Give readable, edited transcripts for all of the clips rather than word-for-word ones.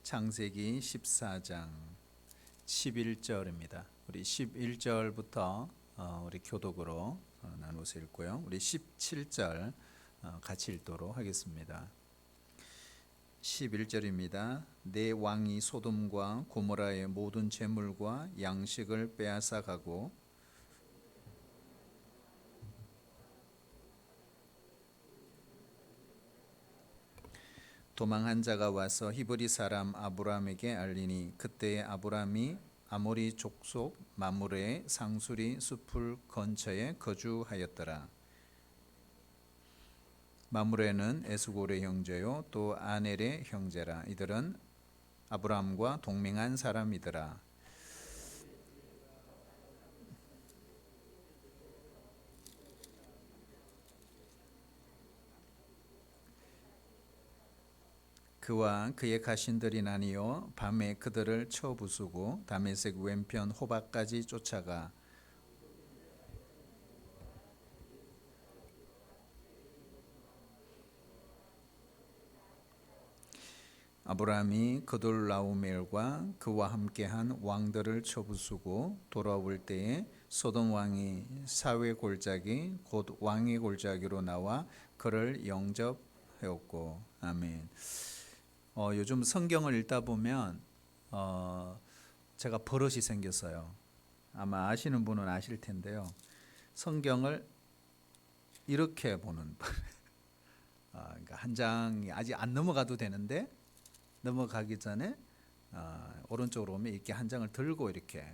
창세기 14장 11절입니다. 우리 11절부터 우리 교독으로 나눠서 읽고요. 우리 17절 같이 읽도록 하겠습니다. 11절입니다. 내 왕이 소돔과 고모라의 모든 재물과 양식을 빼앗아 가고 도망한 자가 와서 히브리 사람 아브람에게 알리니 그때에 아브람이 아모리 족속 마므레의 상수리 숲을 근처에 거주하였더라. 마므레는 에스골의 형제요 또 아넬의 형제라. 이들은 아브람과 동맹한 사람이더라. 그와 그의 가신들이 나뉘어 밤에 그들을 쳐 부수고 다메섹 왼편 호박까지 쫓아가 아브라함이 그돌라오멜과 그와 함께한 왕들을 쳐 부수고 돌아올 때에 소돔 왕이 사회 골짜기 곧 왕의 골짜기로 나와 그를 영접하였고. 아멘. 요즘 성경을 읽다 보면 제가 버릇이 생겼어요. 아마 아시는 분은 아실 텐데요. 성경을 이렇게 보는 그러니까 한 장이 아직 안 넘어가도 되는데 넘어가기 전에 오른쪽으로 오면 이렇게 한 장을 들고 이렇게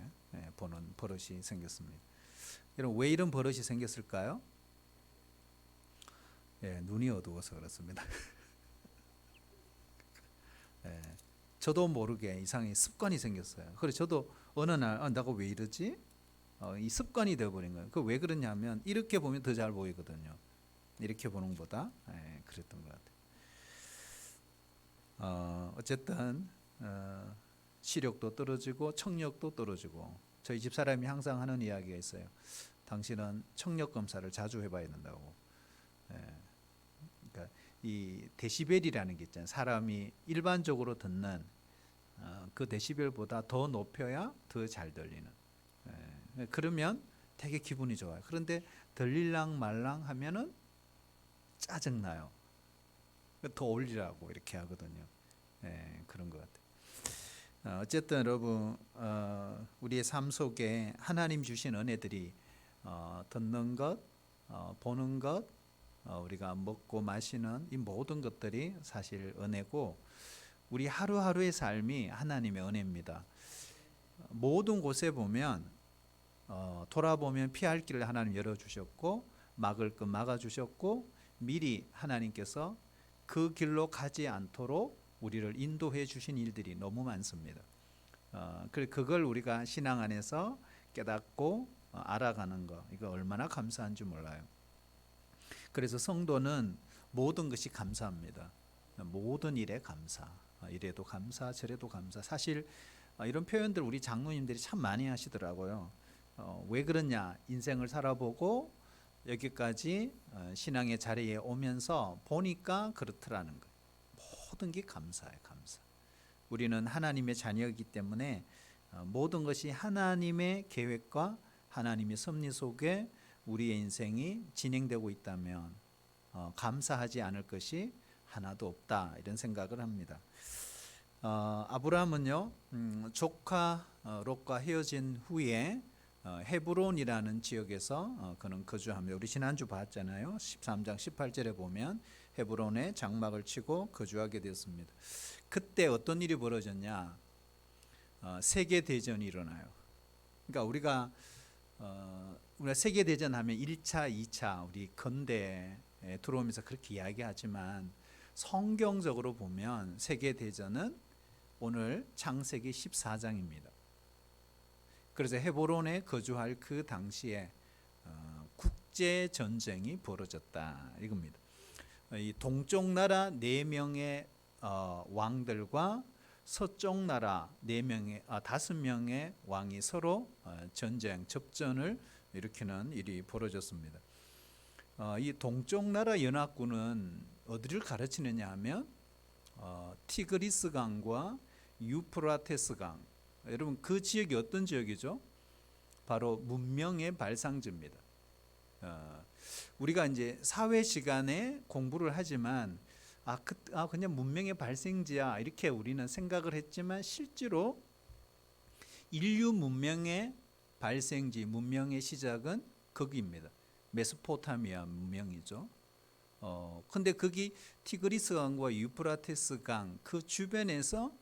보는 버릇이 생겼습니다. 여러분 왜 이런 버릇이 생겼을까요? 눈이 어두워서 그렇습니다. 저도 모르게 이상하게 습관이 생겼어요. 그래서 저도 어느 날 내가 왜 이러지? 이 습관이 되어버린 거예요. 그 왜 그러냐면 이렇게 보면 더 잘 보이거든요. 이렇게 보는 것보다 그랬던 것 같아요. 어쨌든 시력도 떨어지고 청력도 떨어지고 저희 집사람이 항상 하는 이야기가 있어요. 당신은 청력 검사를 자주 해봐야 된다고. 그러니까 이 데시벨이라는 게 있잖아요. 사람이 일반적으로 듣는 그 데시벨보다 더 높여야 더 잘 들리는. 그러면 되게 기분이 좋아요. 그런데 들릴랑 말랑 하면은 짜증나요. 더 올리라고 이렇게 하거든요. 그런 것 같아요. 어쨌든 여러분 우리의 삶 속에 하나님 주신 은혜들이 듣는 것, 보는 것, 우리가 먹고 마시는 이 모든 것들이 사실 은혜고 우리 하루하루의 삶이 하나님의 은혜입니다. 모든 곳에 보면 돌아보면 피할 길을 하나님 열어주셨고 막을 것 막아주셨고 미리 하나님께서 그 길로 가지 않도록 우리를 인도해 주신 일들이 너무 많습니다. 그걸 우리가 신앙 안에서 깨닫고 알아가는 거 이거 얼마나 감사한지 몰라요. 그래서 성도는 모든 것이 감사합니다. 모든 일에 감사. 이래도 감사, 저래도 감사. 사실 이런 표현들 우리 장로님들이 참 많이 하시더라고요. 왜 그러냐? 인생을 살아보고 여기까지 신앙의 자리에 오면서 보니까 그렇더라는 거예요. 모든 게 감사예요, 감사. 우리는 하나님의 자녀이기 때문에 모든 것이 하나님의 계획과 하나님의 섭리 속에 우리의 인생이 진행되고 있다면 감사하지 않을 것이 하나도 없다 이런 생각을 합니다. 아브라함은요 조카 롯과 헤어진 후에 헤브론이라는 지역에서 그는 거주하며 우리 지난주 봤잖아요. 13장 18절에 보면 헤브론에 장막을 치고 거주하게 되었습니다. 그때 어떤 일이 벌어졌냐? 세계 대전이 일어나요. 그러니까 우리가 세계 대전 하면 1차, 2차 우리 근대에 들어오면서 그렇게 이야기하지만 성경적으로 보면 세계 대전은 오늘 창세기 14장입니다. 그래서 헤브론에 거주할 그 당시에 국제 전쟁이 벌어졌다 이겁니다. 이 동쪽 나라 4명의 왕들과 서쪽 나라 5명의 왕이 서로 전쟁, 접전을 일으키는 일이 벌어졌습니다. 이 동쪽 나라 연합군은 어디를 가르치느냐 하면 티그리스 강과 유프라테스 강. 여러분 그 지역이 어떤 지역이죠? 바로 문명의 발상지입니다. 우리가 이제 사회 시간에 공부를 하지만 그냥 문명의 발생지야 이렇게 우리는 생각을 했지만 실제로 인류 문명의 발생지, 문명의 시작은 거기입니다. 메소포타미아 문명이죠. 근데 거기 티그리스 강과 유프라테스 강 그 주변에서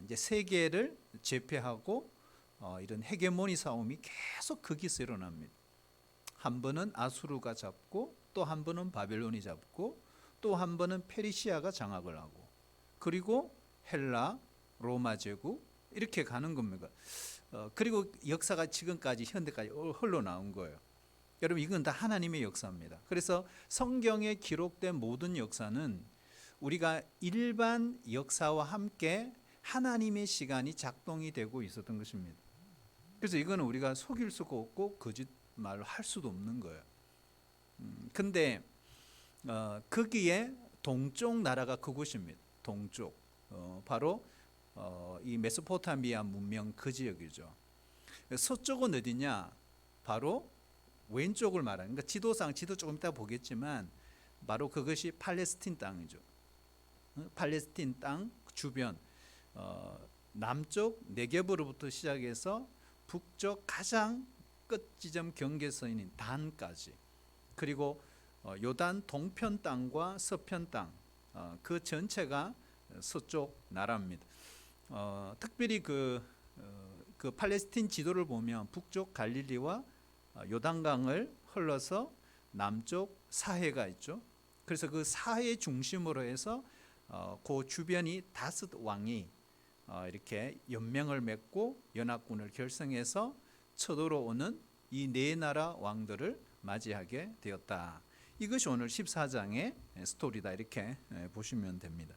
이제 세계를 제패하고 이런 헤게모니 싸움이 계속 거기서 일어납니다. 한 번은 아수르가 잡고 또 한 번은 바벨론이 잡고 또 한 번은 페르시아가 장악을 하고 그리고 헬라, 로마 제국 이렇게 가는 겁니다. 그리고 역사가 지금까지 현대까지 흘러나온 거예요. 여러분 이건 다 하나님의 역사입니다. 그래서 성경에 기록된 모든 역사는 우리가 일반 역사와 함께 하나님의 시간이 작동이 되고 있었던 것입니다. 그래서 이거는 우리가 속일 수가 없고 거짓말을 할 수도 없는 거예요. 근데 거기에 동쪽 나라가 그곳입니다. 동쪽 바로 이 메소포타미아 문명 그 지역이죠. 서쪽은 어디냐? 바로 왼쪽을 말하는. 그러니까 지도 조금 이따 보겠지만 바로 그것이 팔레스틴 땅이죠. 팔레스틴 땅 주변 남쪽 네게브로부터 시작해서 북쪽 가장 끝 지점 경계선인 단까지 그리고 요단 동편 땅과 서편 땅 그 전체가 서쪽 나라입니다. 특별히 그 팔레스틴 지도를 보면 북쪽 갈릴리와 요단강을 흘러서 남쪽 사해가 있죠. 그래서 그 사해 중심으로 해서 그 주변이 다섯 왕이 이렇게 연맹을 맺고 연합군을 결성해서 쳐들어오는 이 네 나라 왕들을 맞이하게 되었다. 이것이 오늘 14장의 스토리다 이렇게 보시면 됩니다.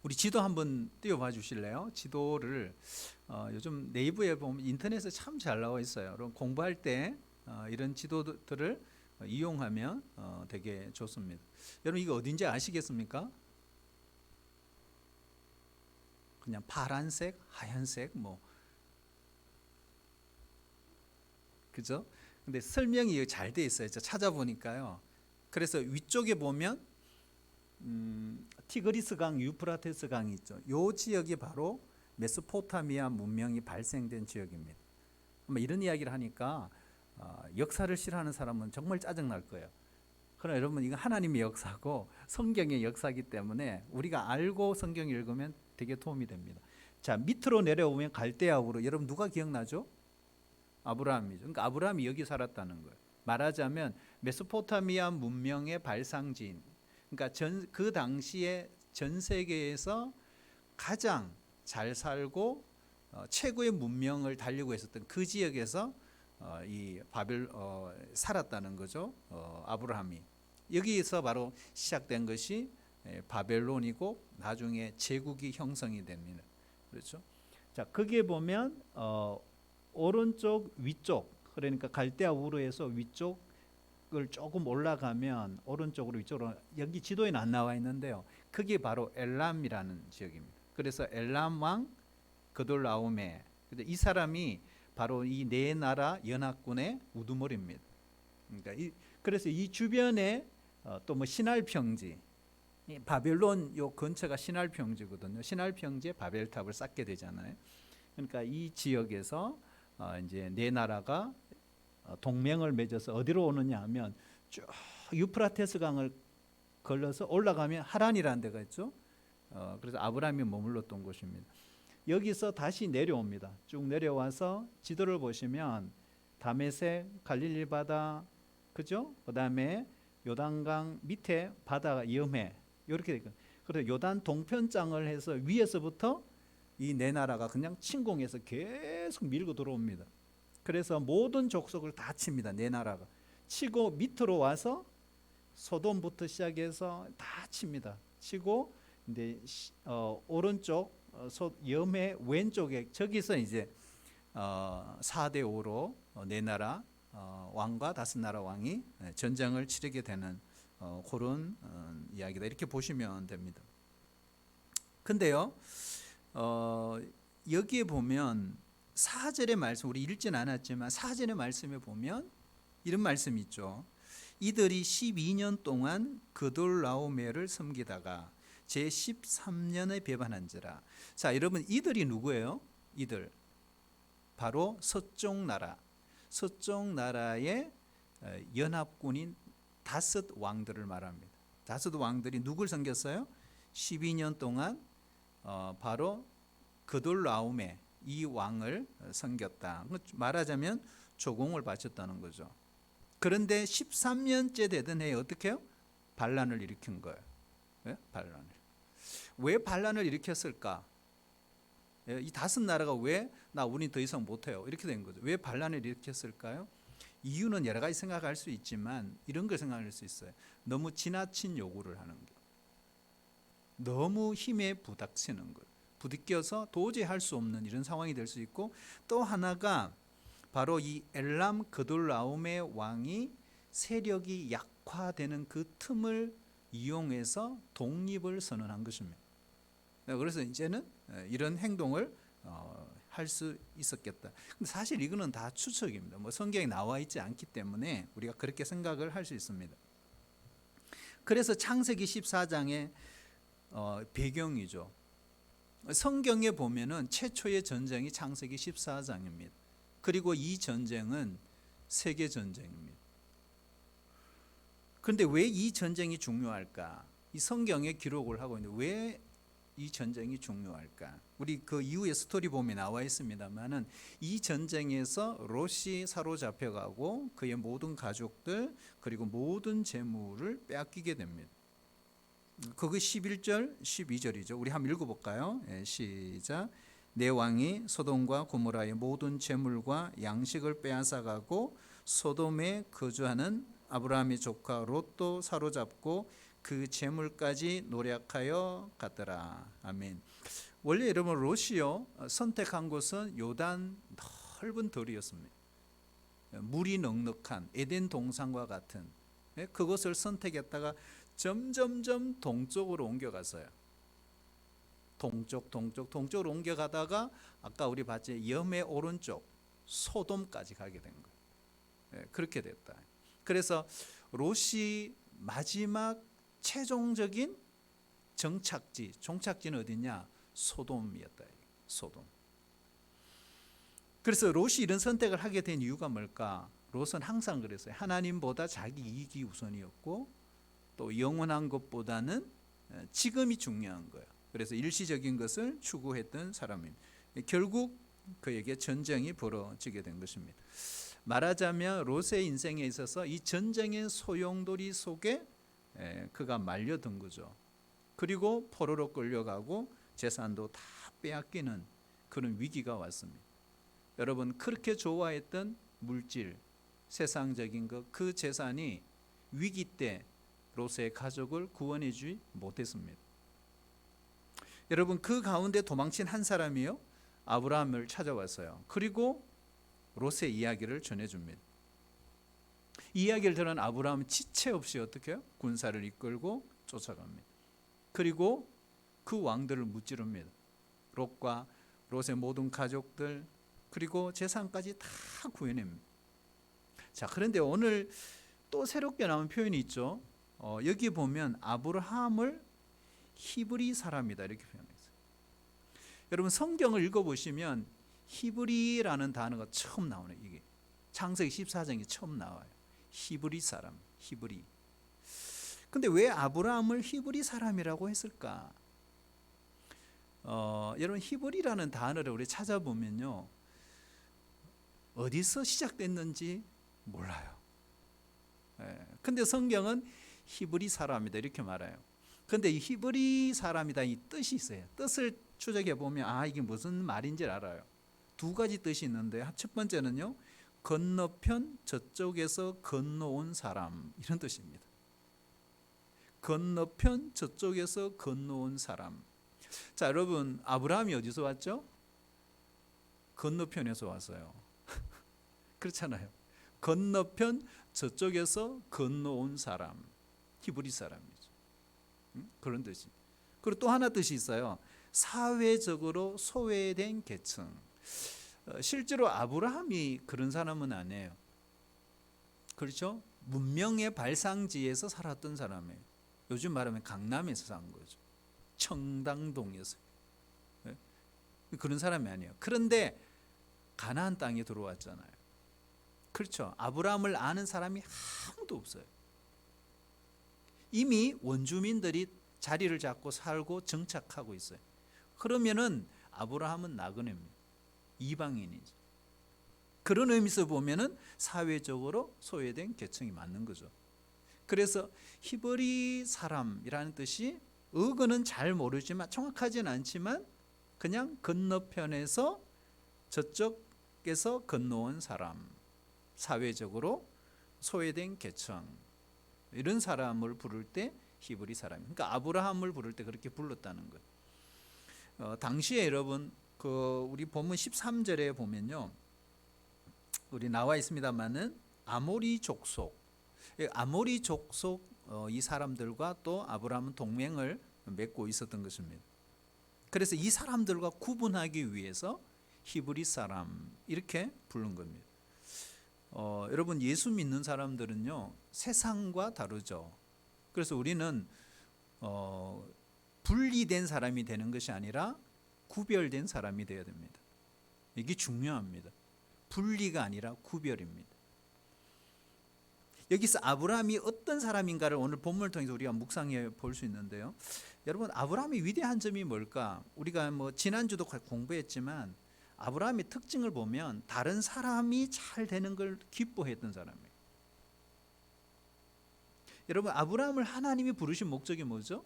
우리 지도 한번 띄워봐 주실래요? 지도를 요즘 네이버에 보면 인터넷에 참 잘 나와 있어요. 여러분 공부할 때 이런 지도들을 이용하면 되게 좋습니다. 여러분 이거 어딘지 아시겠습니까? 그냥 파란색, 하얀색 뭐 그죠? 근데 설명이 잘 돼 있어요. 찾아보니까요. 그래서 위쪽에 보면 티그리스 강, 유프라테스 강이 있죠. 요 지역이 바로 메소포타미아 문명이 발생된 지역입니다. 이런 이야기를 하니까 역사를 싫어하는 사람은 정말 짜증날 거예요. 그러나 여러분 이거 하나님의 역사고 성경의 역사이기 때문에 우리가 알고 성경 읽으면 되게 도움이 됩니다. 자, 밑으로 내려오면 갈대아우르. 여러분 누가 기억나죠? 아브라함이죠. 그러니까 아브라함이 여기 살았다는 거예요. 말하자면 메소포타미아 문명의 발상지인. 그러니까 그 당시에 전 세계에서 가장 잘 살고 최고의 문명을 달리고 있었던 그 지역에서 살았다는 거죠. 아브라함이 여기에서 바로 시작된 것이 바벨론이고 나중에 제국이 형성이 됩니다. 그렇죠? 자, 거기에 보면 오른쪽 위쪽 그러니까 갈대아 우르에서 위쪽을 조금 올라가면 오른쪽으로 위쪽으로 여기 지도에는 안 나와 있는데요. 그게 바로 엘람이라는 지역입니다. 그래서 엘람 왕 그돌라오메 이 사람이 바로 이 네 나라 연합군의 우두머리입니다. 그러니까 그래서 이 주변에 또 뭐 시날 평지 바벨론 요 근처가 시날 평지거든요. 시날 평지에 바벨탑을 쌓게 되잖아요. 그러니까 이 지역에서 이제 네 나라가 동맹을 맺어서 어디로 오느냐 하면 쭉 유프라테스 강을 걸러서 올라가면 하란이라는 데가 있죠. 그래서 아브라함이 머물렀던 곳입니다. 여기서 다시 내려옵니다. 쭉 내려와서 지도를 보시면 다메섹, 갈릴리 바다, 그죠? 그다음에 요단강 밑에 바다가 염해 이렇게 되거든요. 그래서 요단 동편장을 해서 위에서부터 이 네 나라가 그냥 침공해서 계속 밀고 들어옵니다. 그래서 모든 족속을 다 칩니다. 네 나라가 치고 밑으로 와서 소돔부터 시작해서 다 칩니다. 치고 이제 오른쪽 염해 왼쪽에 저기서 이제 4대 5로 네 나라 왕과 다섯 나라 왕이 전쟁을 치르게 되는 그런 이야기다 이렇게 보시면 됩니다. 근데요 어, 여기에 보면 4절의 말씀, 우리 읽진 않았지만 4절의 말씀에 보면 이런 말씀이 있죠. 이들이 12년 동안 그돌라오메를 섬기다가 제 13년에 배반한지라. 자, 여러분, 이들이 누구예요? 이들 바로 서쪽 나라, 서쪽 나라의 연합군인 다섯 왕들을 말합니다. 다섯 왕들이 누굴 섬겼어요? 12년 동안 바로 그돌라오메 이 왕을 섬겼다. 말하자면 조공을 바쳤다는 거죠. 그런데 13년째 되던 해에 어떻게 해요? 반란을 일으킨 거예요. 왜? 반란을. 왜 반란을 일으켰을까? 이 다섯 나라가 왜 우린 더 이상 못해요 이렇게 된 거죠. 왜 반란을 일으켰을까요? 이유는 여러 가지 생각할 수 있지만 이런 걸 생각할 수 있어요. 너무 지나친 요구를 하는 거, 너무 힘에 부닥치는 것, 부딪혀서 도저히 할 수 없는 이런 상황이 될 수 있고, 또 하나가 바로 이 엘람 그돌라오메 왕이 세력이 약화되는 그 틈을 이용해서 독립을 선언한 것입니다. 그래서 이제는 이런 행동을 할 수 있었겠다. 근데 사실 이거는 다 추측입니다. 뭐 성경에 나와 있지 않기 때문에 우리가 그렇게 생각을 할 수 있습니다. 그래서 창세기 14장의 배경이죠. 성경에 보면은 최초의 전쟁이 창세기 14장입니다. 그리고 이 전쟁은 세계 전쟁입니다. 그런데 왜 이 전쟁이 중요할까? 이 성경에 기록을 하고 있는데 왜 이 전쟁이 중요할까? 우리 그 이후에 스토리 보면 나와 있습니다만은 이 전쟁에서 롯이 사로잡혀가고 그의 모든 가족들 그리고 모든 재물을 빼앗기게 됩니다. 그게 11절, 12절이죠. 우리 한번 읽어볼까요? 시작. 내 왕이 소돔과 고모라의 모든 재물과 양식을 빼앗아가고 소돔에 거주하는 아브라함의 조카 롯도 사로잡고 그 재물까지 노략하여 갔더라. 아멘. 원래 여러분 롯이요 선택한 곳은 요단 넓은 들이었습니다. 물이 넉넉한 에덴 동산과 같은 그것을 선택했다가 점점점 동쪽으로 옮겨갔어요. 동쪽으로 옮겨가다가 아까 우리 봤지 염의 오른쪽 소돔까지 가게 된 거예요. 그렇게 됐다. 그래서 롯이 마지막 최종적인 종착지는 어디냐? 소돔이었다. 소돔. 그래서 롯이 이런 선택을 하게 된 이유가 뭘까? 롯은 항상 그랬어요. 하나님보다 자기 이익이 우선이었고 또 영원한 것보다는 지금이 중요한 거예요. 그래서 일시적인 것을 추구했던 사람입니다. 결국 그에게 전쟁이 벌어지게 된 것입니다. 말하자면 롯의 인생에 있어서 이 전쟁의 소용돌이 속에 그가 말려든 거죠. 그리고 포로로 끌려가고 재산도 다 빼앗기는 그런 위기가 왔습니다. 여러분 그렇게 좋아했던 물질, 세상적인 것, 그 재산이 위기 때 롯의 가족을 구원해 주지 못했습니다. 여러분 그 가운데 도망친 한 사람이요 아브라함을 찾아왔어요. 그리고 롯의 이야기를 전해줍니다. 이 이야기를 들은 아브라함은 지체 없이 어떻게 해요? 군사를 이끌고 쫓아갑니다. 그리고 그 왕들을 무찌릅니다. 롯과 롯의 모든 가족들 그리고 재산까지 다 구해냅니다. 자, 그런데 오늘 또 새롭게 나온 표현이 있죠. 여기 보면 아브라함을 히브리 사람이다 이렇게 표현했어요. 여러분 성경을 읽어보시면 히브리라는 단어가 처음 나오네요. 이게 창세기 14장에 처음 나와요. 히브리 사람, 히브리. 근데 왜 아브라함을 히브리 사람이라고 했을까? 여러분 히브리라는 단어를 우리 찾아보면요 어디서 시작됐는지 몰라요. 근데 성경은 히브리 사람이다 이렇게 말해요. 근데 이 히브리 사람이다 이 뜻이 있어요. 뜻을 추적해 보면 이게 무슨 말인지 알아요. 두 가지 뜻이 있는데 첫 번째는요 건너편 저쪽에서 건너온 사람 이런 뜻입니다. 건너편 저쪽에서 건너온 사람. 자 여러분 아브라함이 어디서 왔죠? 건너편에서 왔어요. 그렇잖아요. 건너편 저쪽에서 건너온 사람 히브리 사람이죠. 그런 뜻이. 그리고 또 하나 뜻이 있어요. 사회적으로 소외된 계층. 실제로 아브라함이 그런 사람은 아니에요. 그렇죠? 문명의 발상지에서 살았던 사람이에요. 요즘 말하면 강남에서 산 거죠. 청담동에서. 그런 사람이 아니에요. 그런데 가나안 땅에 들어왔잖아요. 그렇죠? 아브라함을 아는 사람이 아무도 없어요. 이미 원주민들이 자리를 잡고 살고 정착하고 있어요. 그러면은 아브라함은 나그네입니다. 이방인이죠. 그런 의미에서 보면은 사회적으로 소외된 계층이 맞는 거죠. 그래서 히브리 사람이라는 뜻이 어근은 잘 모르지만 정확하진 않지만 그냥 건너편에서 저쪽에서 건너온 사람, 사회적으로 소외된 계층, 이런 사람을 부를 때 히브리 사람. 그러니까 아브라함을 부를 때 그렇게 불렀다는 거예요. 당시에 여러분 우리 본문 13절에 보면요, 우리 나와 있습니다만은 아모리 족속 이 사람들과 또 아브라함은 동맹을 맺고 있었던 것입니다. 그래서 이 사람들과 구분하기 위해서 히브리 사람 이렇게 부른 겁니다. 여러분 예수 믿는 사람들은요 세상과 다르죠. 그래서 우리는 분리된 사람이 되는 것이 아니라 구별된 사람이 되어야 됩니다. 이게 중요합니다. 분리가 아니라 구별입니다. 여기서 아브라함이 어떤 사람인가를 오늘 본문을 통해서 우리가 묵상해 볼 수 있는데요. 여러분 아브라함이 위대한 점이 뭘까? 우리가 지난주도 공부했지만 아브라함의 특징을 보면 다른 사람이 잘 되는 걸 기뻐했던 사람이에요. 여러분 아브라함을 하나님이 부르신 목적이 뭐죠?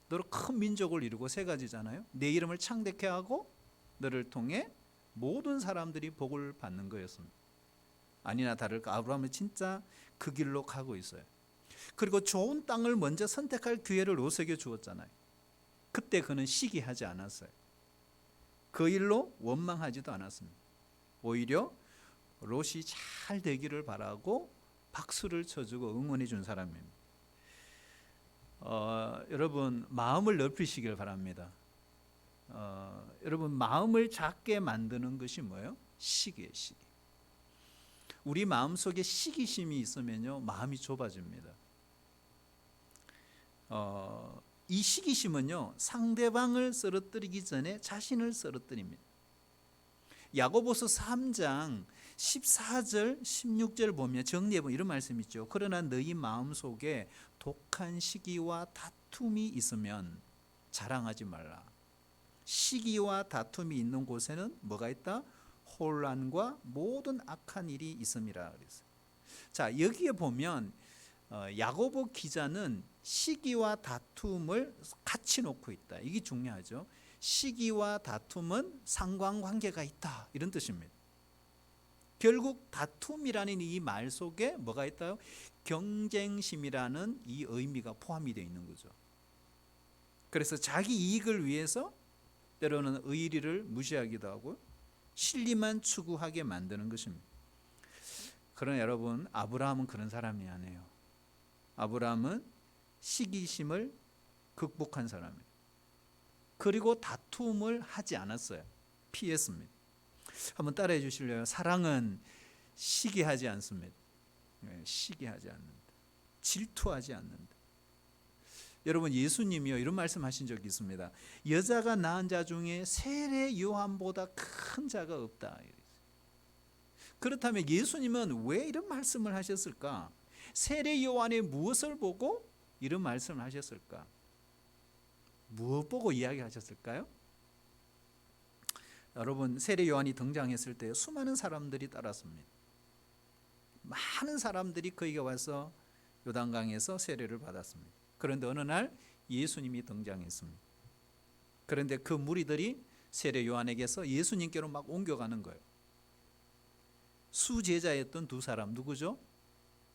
너로 큰 민족을 이루고 세 가지잖아요. 내 이름을 창대케 하고 너를 통해 모든 사람들이 복을 받는 거였습니다. 아니나 다를까 아브라함은 진짜 그 길로 가고 있어요. 그리고 좋은 땅을 먼저 선택할 기회를 롯에게 주었잖아요. 그때 그는 시기하지 않았어요. 그 일로 원망하지도 않았습니다. 오히려 롯이 잘 되기를 바라고 박수를 쳐주고 응원해 준 사람입니다. 여러분 마음을 넓히시길 바랍니다. 여러분 마음을 작게 만드는 것이 뭐예요? 시기예요. 시기. 우리 마음속에 시기심이 있으면요 마음이 좁아집니다. 이 시기심은요 상대방을 쓰러뜨리기 전에 자신을 쓰러뜨립니다. 야고보서 3장 14절 16절 보면 정리해보면 이런 말씀이 있죠. 그러나 너희 마음속에 독한 시기와 다툼이 있으면 자랑하지 말라. 시기와 다툼이 있는 곳에는 뭐가 있다? 혼란과 모든 악한 일이 있음이라 그랬어요. 자, 여기에 보면 야고보 기자는 시기와 다툼을 같이 놓고 있다. 이게 중요하죠. 시기와 다툼은 상관관계가 있다. 이런 뜻입니다. 결국 다툼이라는 이 말 속에 뭐가 있다요? 경쟁심이라는 이 의미가 포함이 되어 있는 거죠. 그래서 자기 이익을 위해서 때로는 의리를 무시하기도 하고 실리만 추구하게 만드는 것입니다. 그러나 여러분 아브라함은 그런 사람이 아니에요. 아브라함은 시기심을 극복한 사람이에요. 그리고 다툼을 하지 않았어요. 피했습니다. 한번 따라해 주실래요? 사랑은 시기하지 않습니다. 시기하지 않는다. 질투하지 않는다. 여러분 예수님이요 이런 말씀하신 적이 있습니다. 여자가 낳은 자 중에 세례 요한보다 큰 자가 없다. 그렇다면 예수님은 왜 이런 말씀을 하셨을까? 세례 요한의 무엇을 보고 이런 말씀을 하셨을까? 무엇 보고 이야기하셨을까요? 여러분 세례 요한이 등장했을 때 수많은 사람들이 따랐습니다. 많은 사람들이 그에게 와서 요단강에서 세례를 받았습니다. 그런데 어느 날 예수님이 등장했습니다. 그런데 그 무리들이 세례 요한에게서 예수님께로 막 옮겨가는 거예요. 수제자였던 두 사람 누구죠?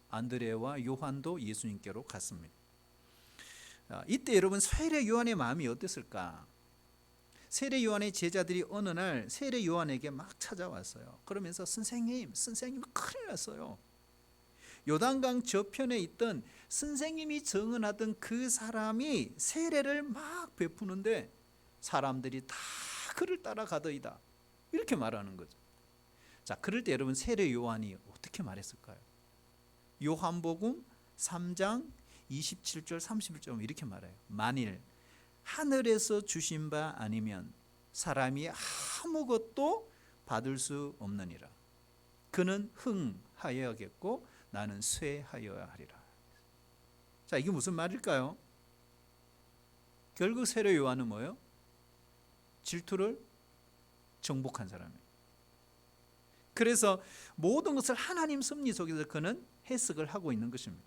안드레와 요한도 예수님께로 갔습니다. 이때 여러분 세례 요한의 마음이 어땠을까? 세례 요한의 제자들이 어느 날 세례 요한에게 막 찾아왔어요. 그러면서 선생님 큰일 났어요. 요단강 저편에 있던 선생님이 증언하던 그 사람이 세례를 막 베푸는데 사람들이 다 그를 따라가더이다. 이렇게 말하는 거죠. 자, 그럴 때 여러분 세례 요한이 어떻게 말했을까요? 요한복음 3장 27절 31절 이렇게 말해요. 만일 하늘에서 주신 바 아니면 사람이 아무것도 받을 수 없느니라. 그는 흥하여야겠고 나는 쇠하여야 하리라. 자, 이게 무슨 말일까요? 결국 세례 요한은 뭐예요? 질투를 정복한 사람이에요. 그래서 모든 것을 하나님 섭리 속에서 그는 해석을 하고 있는 것입니다.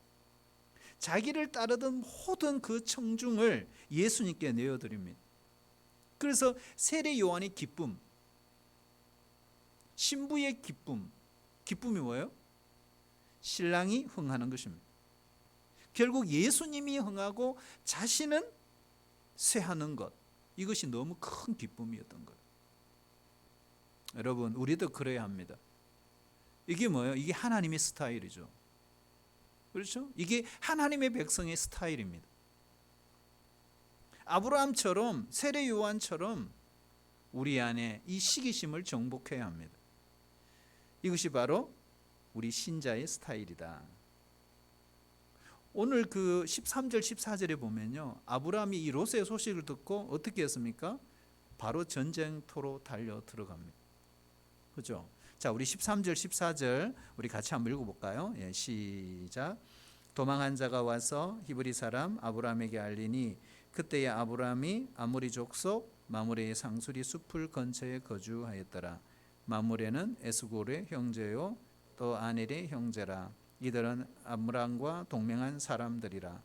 자기를 따르던 모든 그 청중을 예수님께 내어드립니다. 그래서 세례 요한의 기쁨, 신부의 기쁨이 뭐예요? 신랑이 흥하는 것입니다. 결국 예수님이 흥하고 자신은 쇠하는 것, 이것이 너무 큰 기쁨이었던 거예요. 여러분, 우리도 그래야 합니다. 이게 뭐예요? 이게 하나님의 스타일이죠. 그렇죠? 이게 하나님의 백성의 스타일입니다. 아브라함처럼, 세례 요한처럼 우리 안에 이 시기심을 정복해야 합니다. 이것이 바로 우리 신자의 스타일이다. 오늘 그 13절 14절에 보면요, 아브라함이 이 롯의 소식을 듣고 어떻게 했습니까? 바로 전쟁터로 달려 들어갑니다. 그죠? 자, 우리 13절 14절 우리 같이 한번 읽어볼까요? 예, 시작. 도망한 자가 와서 히브리 사람 아브라함에게 알리니 그때에 아브라함이 아모리 족속 마므레의 상수리 숲을 근처에 거주하였더라. 마므레는 에스골의 형제요 또 아넬의 형제라. 이들은 아브람과 동맹한 사람들이라.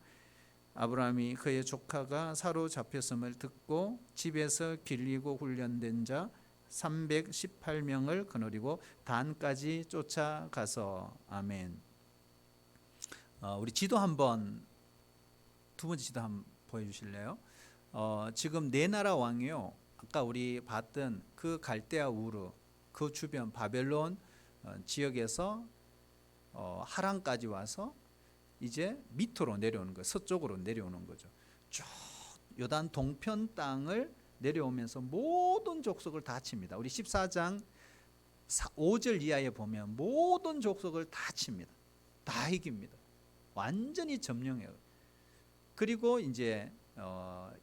아브라함이 그의 조카가 사로잡혔음을 듣고 집에서 길리고 훈련된 자 318명을 거느리고 단까지 쫓아가서. 아멘. 우리 지도 한번, 두 번째 지도 한번 보여주실래요? 지금 네 나라 왕이요, 아까 우리 봤던 그 갈대아 우르 그 주변 바벨론 지역에서 하란까지 와서 이제 밑으로 내려오는 거예요. 서쪽으로 내려오는 거죠. 쭉 요단 동편 땅을 내려오면서 모든 족속을 다 칩니다. 우리 14장 5절 이하에 보면 모든 족속을 다 칩니다. 다 이깁니다. 완전히 점령해요. 그리고 이제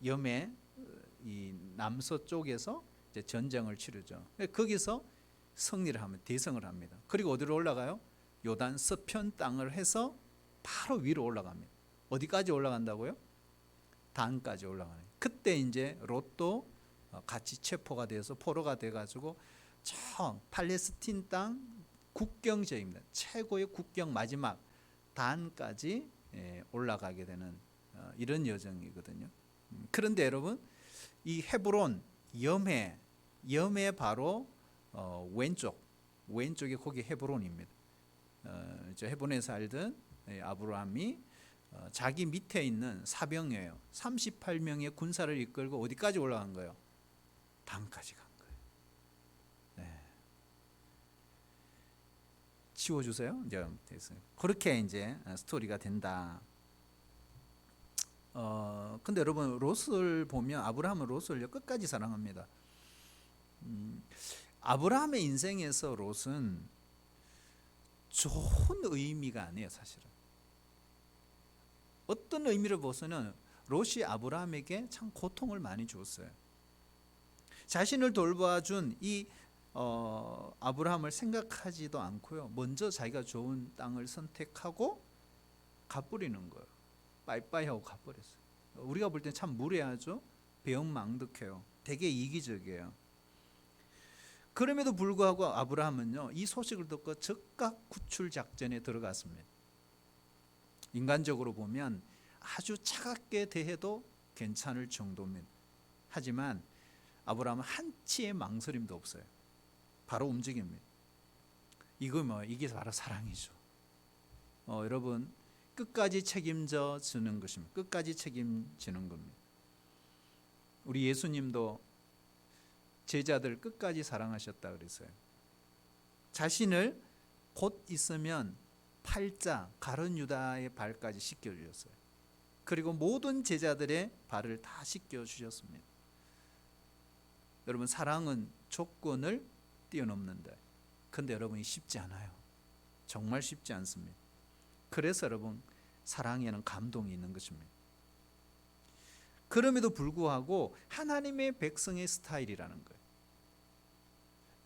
염해 이 남서쪽에서 이제 전쟁을 치르죠. 거기서 승리를 하면 대성을 합니다. 그리고 어디로 올라가요? 요단 서편 땅을 해서 바로 위로 올라갑니다. 어디까지 올라간다고요? 단까지 올라가요. 그때 이제 롯도 같이 체포가 돼서 포로가 돼가지고 저 팔레스틴 땅 국경 지역입니다. 최고의 국경 마지막 단까지 올라가게 되는 이런 여정이거든요. 그런데 여러분, 이 헤브론 염해 바로 왼쪽에 거기 헤브론입니다. 헤브론에 살던 아브라함이 자기 밑에 있는 사병이에요. 38명의 군사를 이끌고 어디까지 올라간 거예요? 단까지 간 거예요. 네. 치워주세요. 이제 됐어요. 그렇게 이제 스토리가 된다. 근데 여러분, 롯을 보면 아브라함은 롯을 끝까지 사랑합니다. 아브라함의 인생에서 롯은 좋은 의미가 아니에요, 사실은. 어떤 의미를 보서는 롯이 아브라함에게 참 고통을 많이 줬어요. 자신을 돌봐준 이 아브라함을 생각하지도 않고요, 먼저 자기가 좋은 땅을 선택하고 가버리는 거예요. 빠이빠이 하고 가버렸어요. 우리가 볼 땐 참 무례하죠. 배은망덕해요. 되게 이기적이에요. 그럼에도 불구하고 아브라함은요, 이 소식을 듣고 즉각 구출 작전에 들어갔습니다. 인간적으로 보면 아주 차갑게 대해도 괜찮을 정도입니다. 하지만 아브라함은 한치의 망설임도 없어요. 바로 움직입니다. 이게 바로 사랑이죠. 여러분, 끝까지 책임져 주는 것입니다. 끝까지 책임지는 겁니다. 우리 예수님도 제자들 끝까지 사랑하셨다 그랬어요. 자신을 곧 있으면 팔자 가룟 유다의 발까지 씻겨 주셨어요. 그리고 모든 제자들의 발을 다 씻겨 주셨습니다. 여러분 사랑은 조건을 뛰어넘는다. 근데 여러분이 쉽지 않아요. 정말 쉽지 않습니다. 그래서 여러분 사랑에는 감동이 있는 것입니다. 그럼에도 불구하고 하나님의 백성의 스타일이라는 거예요.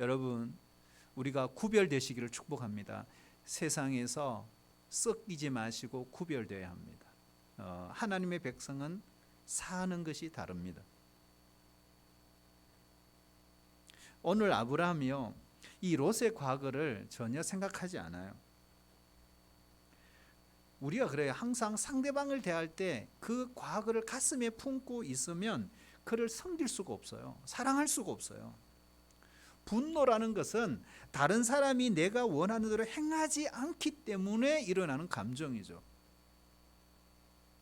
여러분 우리가 구별되시기를 축복합니다. 세상에서 섞이지 마시고 구별되어야 합니다. 하나님의 백성은 사는 것이 다릅니다. 오늘 아브라함이요, 이 롯의 과거를 전혀 생각하지 않아요. 우리가 그래요. 항상 상대방을 대할 때 그 과거를 가슴에 품고 있으면 그를 섬길 수가 없어요. 사랑할 수가 없어요. 분노라는 것은 다른 사람이 내가 원하는 대로 행하지 않기 때문에 일어나는 감정이죠.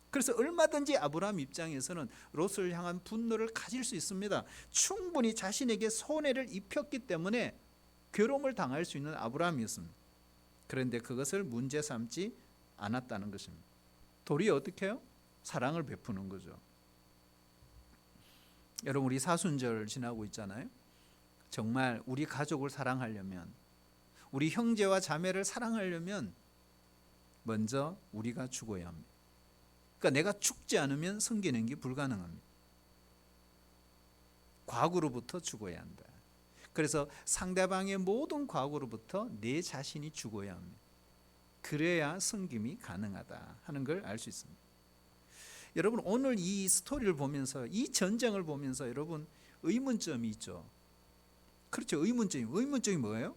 그래서 얼마든지 아브라함 입장에서는 롯을 향한 분노를 가질 수 있습니다. 충분히 자신에게 손해를 입혔기 때문에 괴로움을 당할 수 있는 아브라함이었습니다. 그런데 그것을 문제 삼지 않았다는 것입니다. 도리어 어떻게 해요? 사랑을 베푸는 거죠. 여러분 우리 사순절 지나고 있잖아요. 정말 우리 가족을 사랑하려면, 우리 형제와 자매를 사랑하려면 먼저 우리가 죽어야 합니다. 그러니까 내가 죽지 않으면 섬기는 게 불가능합니다. 과거로부터 죽어야 한다. 그래서 상대방의 모든 과거로부터 내 자신이 죽어야 합니다. 그래야 섬김이 가능하다 하는 걸 알 수 있습니다. 여러분 오늘 이 스토리를 보면서, 이 전쟁을 보면서 여러분 의문점이 있죠. 그렇죠. 의문점이 뭐예요?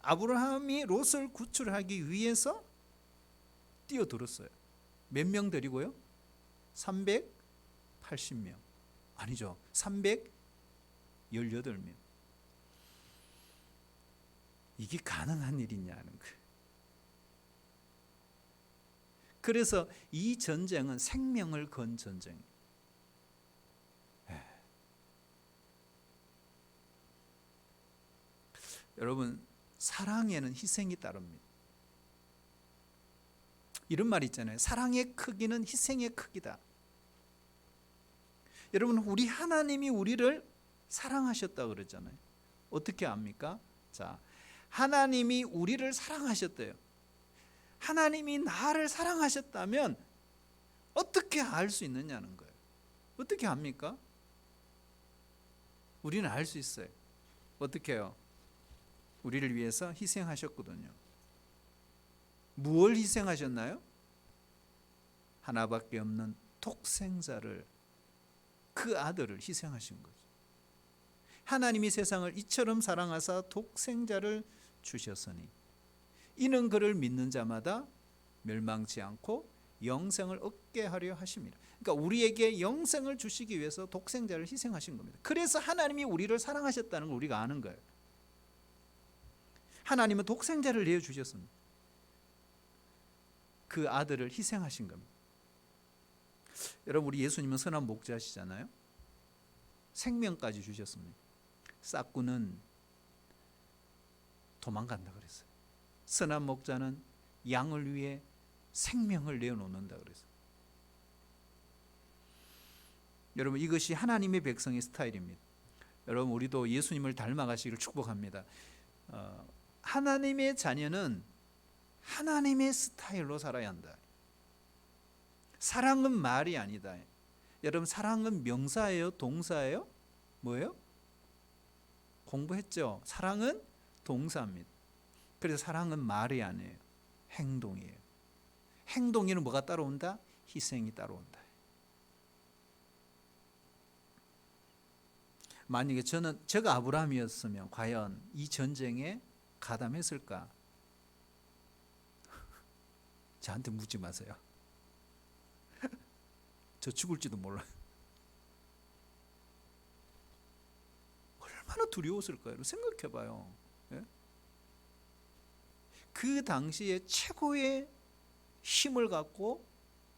아브라함이 롯을 구출하기 위해서 뛰어들었어요. 몇 명 데리고요? 380명. 아니죠. 318명. 이게 가능한 일이냐는 거예요. 그래서 이 전쟁은 생명을 건 전쟁이에요. 여러분 사랑에는 희생이 따릅니다. 이런 말 있잖아요. 사랑의 크기는 희생의 크기다. 여러분 우리 하나님이 우리를 사랑하셨다 그러잖아요. 어떻게 압니까? 자, 하나님이 우리를 사랑하셨대요. 하나님이 나를 사랑하셨다면 어떻게 알 수 있느냐는 거예요. 어떻게 압니까? 우리는 알 수 있어요. 어떻게 해요? 우리를 위해서 희생하셨거든요. 무엇을 희생하셨나요? 하나밖에 없는 독생자를, 그 아들을 희생하신 거죠. 하나님이 세상을 이처럼 사랑하사 독생자를 주셨으니 이는 그를 믿는 자마다 멸망치 않고 영생을 얻게 하려 하심이라. 그러니까 우리에게 영생을 주시기 위해서 독생자를 희생하신 겁니다. 그래서 하나님이 우리를 사랑하셨다는 걸 우리가 아는 거예요. 하나님은 독생자를 내어주셨습니다. 그 아들을 희생하신 겁니다. 여러분 우리 예수님은 선한 목자시잖아요. 생명까지 주셨습니다. 싹구는 도망간다 그랬어요. 선한 목자는 양을 위해 생명을 내어놓는다 그랬어요. 여러분 이것이 하나님의 백성의 스타일입니다. 여러분 우리도 예수님을 닮아가시기를 축복합니다. 하나님의 자녀는 하나님의 스타일로 살아야 한다. 사랑은 말이 아니다. 여러분 사랑은 명사예요? 동사예요? 뭐예요? 공부했죠? 사랑은 동사입니다. 그래서 사랑은 말이 아니에요. 행동이에요. 행동에는 뭐가 따라온다? 희생이 따라온다. 만약에 제가 아브라함이었으면 과연 이 전쟁에 가담했을까? 저한테 묻지 마세요. 저 죽을지도 몰라요. 얼마나 두려웠을까요? 생각해봐요. 예? 그 당시에 최고의 힘을 갖고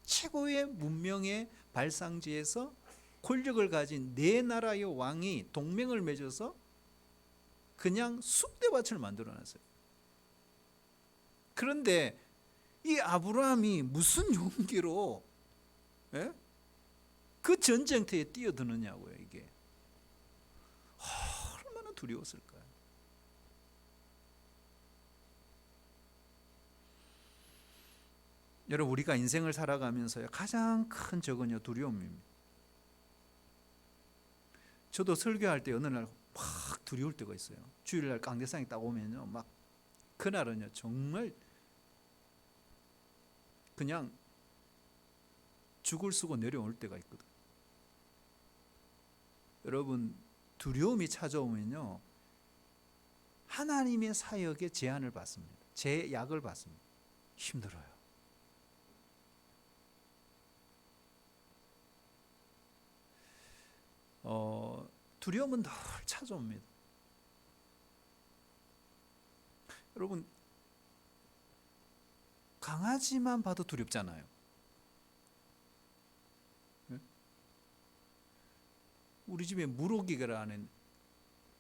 최고의 문명의 발상지에서 권력을 가진 네 나라의 왕이 동맹을 맺어서 그냥 쑥대밭을 만들어놨어요. 그런데 이 아브라함이 무슨 용기로 그 전쟁터에 뛰어드느냐고요. 이게 두려웠을까요? 여러분, 우리가 인생을 살아가면서 가장 큰 적은요, 두려움입니다. 저도 설교할 때 어느 날 막 두려울 때가 있어요. 주일날 강대상이 딱 오면요, 막 그날은요 정말 그냥 죽을 쓰고 내려올 때가 있거든. 여러분, 두려움이 찾아오면요 하나님의 사역에 제한을 받습니다. 제약을 받습니다. 힘들어요. 두려움은 늘 찾아옵니다. 여러분, 강아지만 봐도 두렵잖아요. 우리 집에 무로기가라는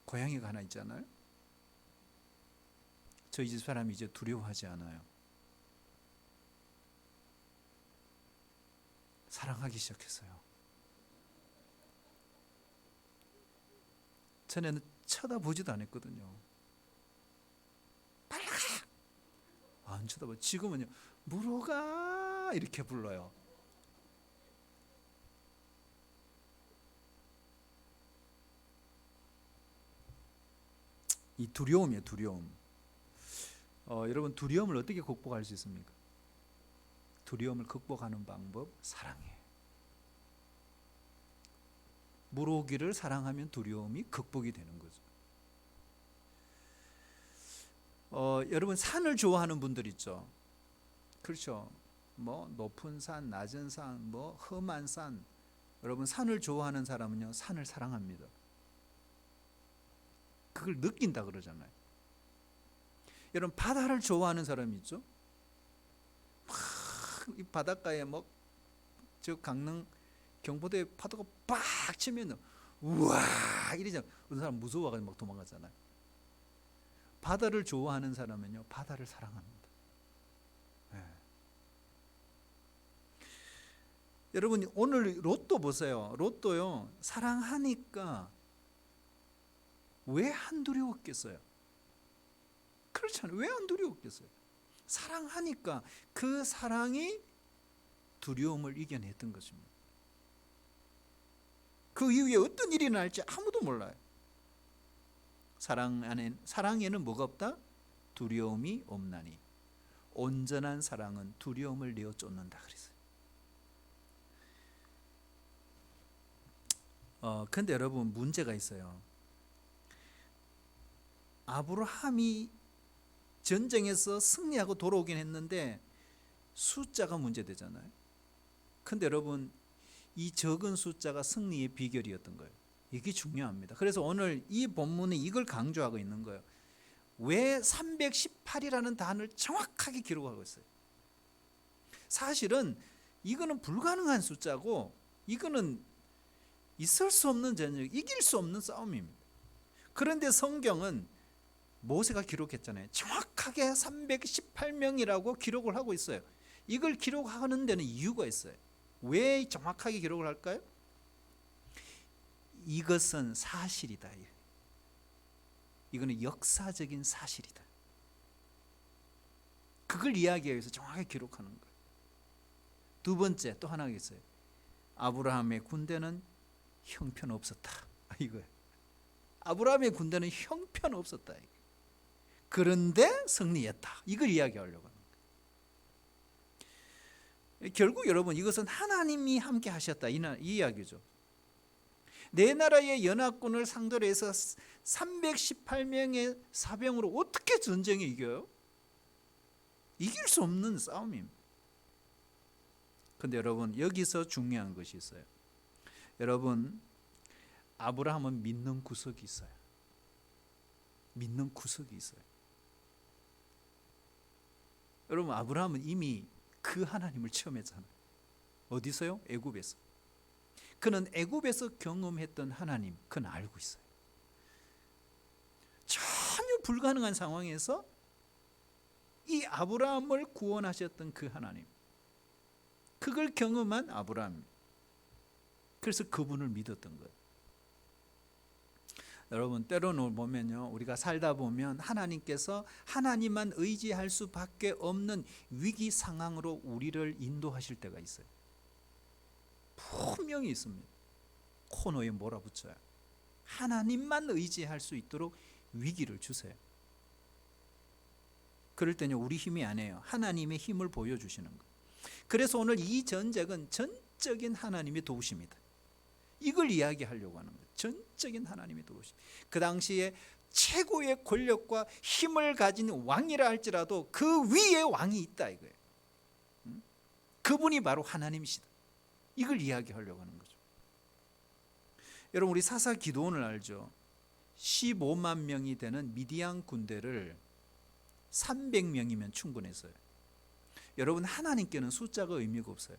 고양이가 하나 있잖아요. 저희 집 사람이 이제 두려워하지 않아요. 사랑하기 시작했어요. 전에는 쳐다보지도 않았거든요. 빨리 가! 안 쳐다봐. 지금은요, 무로가 이렇게 불러요. 이 두려움이에요, 두려움. 여러분, 두려움을 어떻게 극복할 수 있습니까? 두려움을 극복하는 방법, 사랑이에요. 무로기를 사랑하면 두려움이 극복이 되는 거죠. 여러분, 산을 좋아하는 분들 있죠. 그렇죠. 뭐 높은 산, 낮은 산, 뭐 험한 산. 여러분, 산을 좋아하는 사람은요, 산을 사랑합니다. 그걸 느낀다 그러잖아요. 여러분, 바다를 좋아하는 사람이 있죠. 막 이 바닷가에 뭐 저 강릉 경포대에 파도가 빡 치면 우와 이러잖아요. 어떤 사람 무서워가지고 막 도망가잖아요. 바다를 좋아하는 사람은요, 바다를 사랑합니다. 네. 여러분, 오늘 로또 보세요. 로또요, 사랑하니까 왜 안 두려웠겠어요? 그렇잖아요. 왜 안 두려웠겠어요? 사랑하니까 그 사랑이 두려움을 이겨냈던 것입니다. 그 이후에 어떤 일이 날지 아무도 몰라요. 사랑에는 뭐가 없다? 두려움이 없나니 온전한 사랑은 두려움을 내어 쫓는다 그랬어요. 근데 여러분, 문제가 있어요. 아브라함이 전쟁에서 승리하고 돌아오긴 했는데 숫자가 문제되잖아요. 근데 여러분, 이 적은 숫자가 승리의 비결이었던 거예요. 이게 중요합니다. 그래서 오늘 이 본문에 이걸 강조하고 있는 거예요. 왜 318이라는 단어를 정확하게 기록하고 있어요? 사실은 이거는 불가능한 숫자고, 이거는 있을 수 없는 전쟁, 이길 수 없는 싸움입니다. 그런데 성경은 모세가 기록했잖아요. 정확하게 318명이라고 기록을 하고 있어요. 이걸 기록하는 데는 이유가 있어요. 왜 정확하게 기록을 할까요? 이것은 사실이다. 이거는 역사적인 사실이다. 그걸 이야기하기 위해서 정확하게 기록하는 거예요. 두 번째, 또 하나가 있어요. 아브라함의 군대는 형편없었다. 이거예요. 아브라함의 군대는 형편없었다. 그런데 승리했다. 이걸 이야기하려고 하는 거예요. 결국 여러분, 이것은 하나님이 함께 하셨다. 이 이야기죠. 네 나라의 연합군을 상대로 해서 318명의 사병으로 어떻게 전쟁에 이겨요? 이길 수 없는 싸움입니다. 그런데 여러분, 여기서 중요한 것이 있어요. 여러분, 아브라함은 믿는 구석이 있어요. 믿는 구석이 있어요. 여러분, 아브라함은 이미 그 하나님을 체험했잖아요. 어디서요? 애굽에서. 그는 애굽에서 경험했던 하나님, 그는 알고 있어요. 전혀 불가능한 상황에서 이 아브라함을 구원하셨던 그 하나님, 그걸 경험한 아브라함. 그래서 그분을 믿었던 거예요. 여러분 때로는 보면요, 우리가 살다 보면 하나님께서 하나님만 의지할 수밖에 없는 위기 상황으로 우리를 인도하실 때가 있어요. 분명히 있습니다. 코너에 몰아붙여요. 하나님만 의지할 수 있도록 위기를 주세요. 그럴 때는 우리 힘이 아니에요. 하나님의 힘을 보여주시는 거예요. 그래서 오늘 이 전쟁은 전적인 하나님의 도우심이다. 이걸 이야기하려고 하는 거예요. 전적인 하나님의 도우심. 그 당시에 최고의 권력과 힘을 가진 왕이라 할지라도 그 위에 왕이 있다 이거예요. 그분이 바로 하나님이시다. 이걸 이야기하려고 하는 거죠. 여러분 우리 사사 기드온을 알죠? 15만 명이 되는 미디안 군대를 300명이면 충분했어요. 여러분 하나님께는 숫자가 의미가 없어요.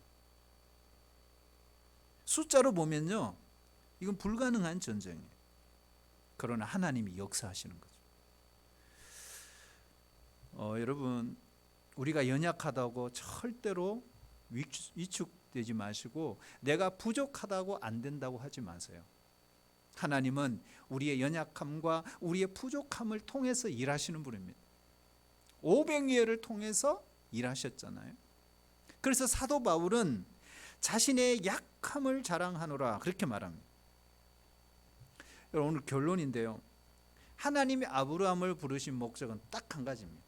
숫자로 보면요, 이건 불가능한 전쟁이에요. 그러나 하나님이 역사하시는 거죠. 여러분 우리가 연약하다고 절대로 위축되지 마시고 내가 부족하다고 안 된다고 하지 마세요. 하나님은 우리의 연약함과 우리의 부족함을 통해서 일하시는 분입니다. 오병이어를 통해서 일하셨잖아요. 그래서 사도 바울은 자신의 약함을 자랑하노라 그렇게 말합니다. 여러분 오늘 결론인데요, 하나님이 아브라함을 부르신 목적은 딱 한 가지입니다.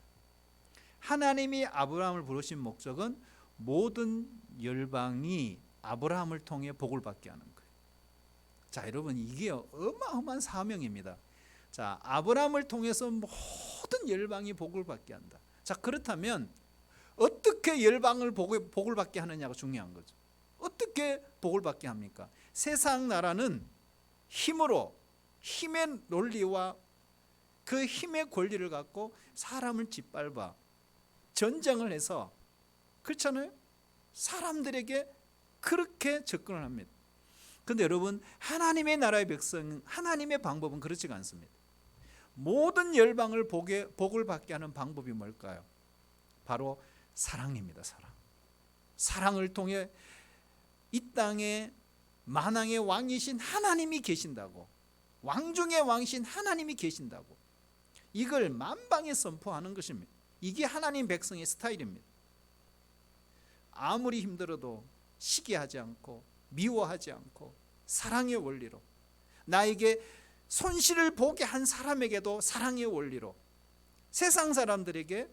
하나님이 아브라함을 부르신 목적은 모든 열방이 아브라함을 통해 복을 받게 하는 거예요. 자 여러분 이게 어마어마한 사명입니다. 자 아브라함을 통해서 모든 열방이 복을 받게 한다. 자 그렇다면 어떻게 열방을 복을 받게 하느냐가 중요한 거죠. 어떻게 복을 받게 합니까? 세상 나라는 힘으로 힘의 논리와 그 힘의 권리를 갖고 사람을 짓밟아 전쟁을 해서, 그렇잖아요? 사람들에게 그렇게 접근을 합니다. 그런데 여러분 하나님의 나라의 백성, 하나님의 방법은 그렇지가 않습니다. 모든 열방을 복을 받게 하는 방법이 뭘까요? 바로 사랑입니다. 사랑을 통해 이 땅에 만왕의 왕이신 하나님이 계신다고, 왕 중의 왕이신 하나님이 계신다고, 이걸 만방에 선포하는 것입니다. 이게 하나님 백성의 스타일입니다. 아무리 힘들어도 시기하지 않고 미워하지 않고 사랑의 원리로, 나에게 손실을 보게 한 사람에게도 사랑의 원리로 세상 사람들에게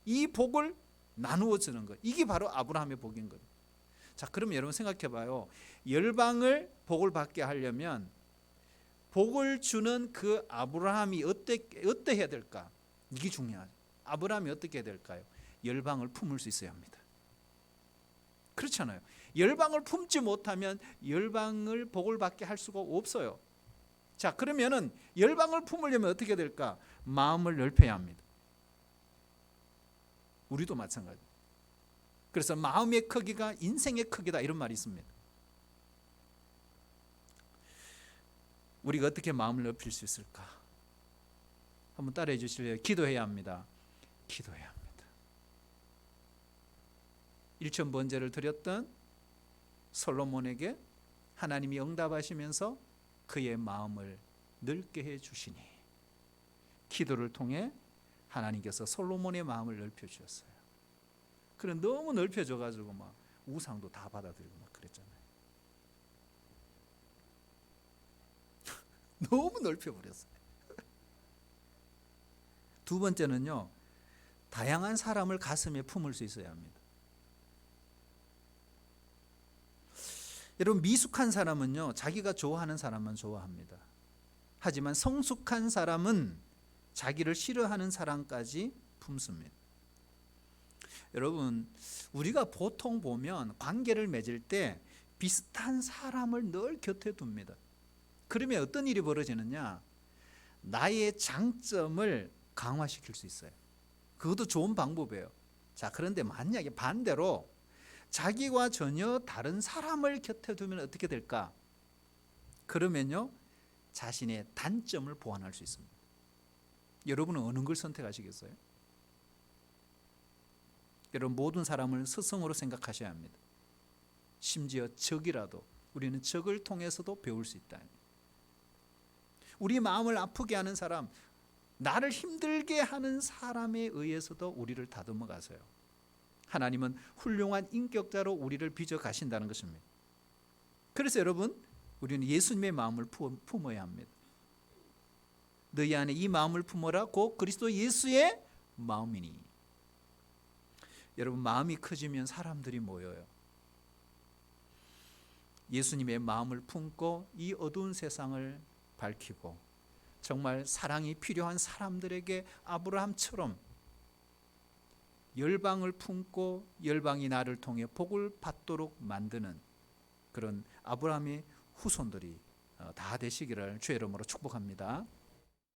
이 복을 나누어 주는 것, 이게 바로 아브라함의 복인 거예요. 자 그러면 여러분 생각해 봐요. 열방을 복을 받게 하려면 복을 주는 그 아브라함이 어떠해야 될까? 이게 중요하죠. 아브라함이 어떻게 해야 될까요? 열방을 품을 수 있어야 합니다. 그렇잖아요. 열방을 품지 못하면 열방을 복을 받게 할 수가 없어요. 자 그러면은 열방을 품으려면 어떻게 될까? 마음을 넓혀야 합니다. 우리도 마찬가지. 그래서 마음의 크기가 인생의 크기다 이런 말이 있습니다. 우리가 어떻게 마음을 넓힐 수 있을까? 한번 따라해 주실래요? 기도해야 합니다. 기도해야 합니다. 일천번제를 드렸던 솔로몬에게 하나님이 응답하시면서 그의 마음을 넓게 해 주시니 기도를 통해 하나님께서 솔로몬의 마음을 넓혀 주셨어요. 그래 너무 넓혀 줘 가지고 막 우상도 다 받아들이고 막 그랬잖아요. 너무 넓혀 버렸어요. 두 번째는요, 다양한 사람을 가슴에 품을 수 있어야 합니다. 여러분 미숙한 사람은요 자기가 좋아하는 사람만 좋아합니다. 하지만 성숙한 사람은 자기를 싫어하는 사람까지 품습니다. 여러분 우리가 보통 보면 관계를 맺을 때 비슷한 사람을 늘 곁에 둡니다. 그러면 어떤 일이 벌어지느냐? 나의 장점을 강화시킬 수 있어요. 그것도 좋은 방법이에요. 자 그런데 만약에 반대로 자기와 전혀 다른 사람을 곁에 두면 어떻게 될까? 그러면요 자신의 단점을 보완할 수 있습니다. 여러분은 어느 걸 선택하시겠어요? 여러분 모든 사람을 스승으로 생각하셔야 합니다. 심지어 적이라도 우리는 적을 통해서도 배울 수 있다. 우리 마음을 아프게 하는 사람, 나를 힘들게 하는 사람에 의해서도 우리를 다듬어 가세요. 하나님은 훌륭한 인격자로 우리를 빚어 가신다는 것입니다. 그래서 여러분, 우리는 예수님의 마음을 품어야 합니다. 너희 안에 이 마음을 품어라, 곧 그리스도 예수의 마음이니. 여러분, 마음이 커지면 사람들이 모여요. 예수님의 마음을 품고 이 어두운 세상을 밝히고 정말 사랑이 필요한 사람들에게 아브라함처럼 열방을 품고 열방이 나를 통해 복을 받도록 만드는 그런 아브라함의 후손들이 다 되시기를 주의 이름으로 축복합니다.